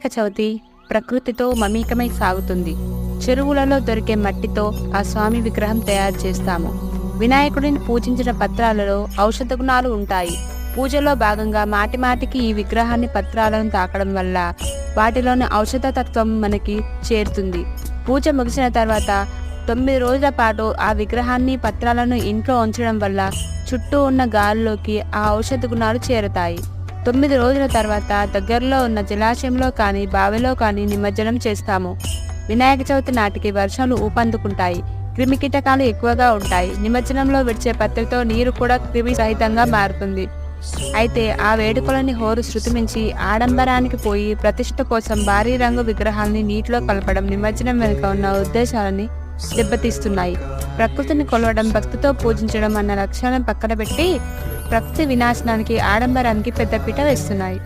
వినాయక చవితి ప్రకృతితో మమేకమై సాగుతుంది. చెరువులలో దొరికే మట్టితో ఆ స్వామి విగ్రహం తయారు చేస్తాము. వినాయకుడిని పూజించిన పత్రాలలో ఔషధ గుణాలు ఉంటాయి. పూజలో భాగంగా మాటిమాటికి ఈ విగ్రహాన్ని పత్రాలను తాకడం వల్ల వాటిలోని ఔషధ తత్వం మనకి చేరుతుంది. పూజ ముగిసిన తర్వాత 9 రోజుల పాటు ఆ విగ్రహాన్ని పత్రాలను ఇంట్లో ఉంచడం వల్ల చుట్టూ ఉన్న గాలిలోకి ఆ ఔషధ గుణాలు చేరుతాయి. 9 రోజుల తర్వాత దగ్గరలో ఉన్న జలాశయంలో కానీ బావిలో కానీ నిమజ్జనం చేస్తాము. వినాయక చవితి నాటికి వర్షాలు ఊపందుకుంటాయి. క్రిమికీటకాలు ఎక్కువగా ఉంటాయి. నిమజ్జనంలో విడిచే పత్రితో నీరు కూడా క్రిమి సహితంగా మారుతుంది. అయితే ఆ వేడుకలని హోరు శృతిమించి ఆడంబరానికి పోయి ప్రతిష్ఠ కోసం భారీ రంగు విగ్రహాల్ని నీటిలో కలపడం నిమజ్జనం వెనుక ఉన్న ఉద్దేశాలని దెబ్బతీస్తున్నాయి. ప్రకృతిని కొలవడం, భక్తితో పూజించడం అన్న లక్ష్యాలను పక్కన పెట్టి ప్రకృతి వినాశనానికి, ఆడంబరానికి పెద్దపీట వేస్తున్నాయి.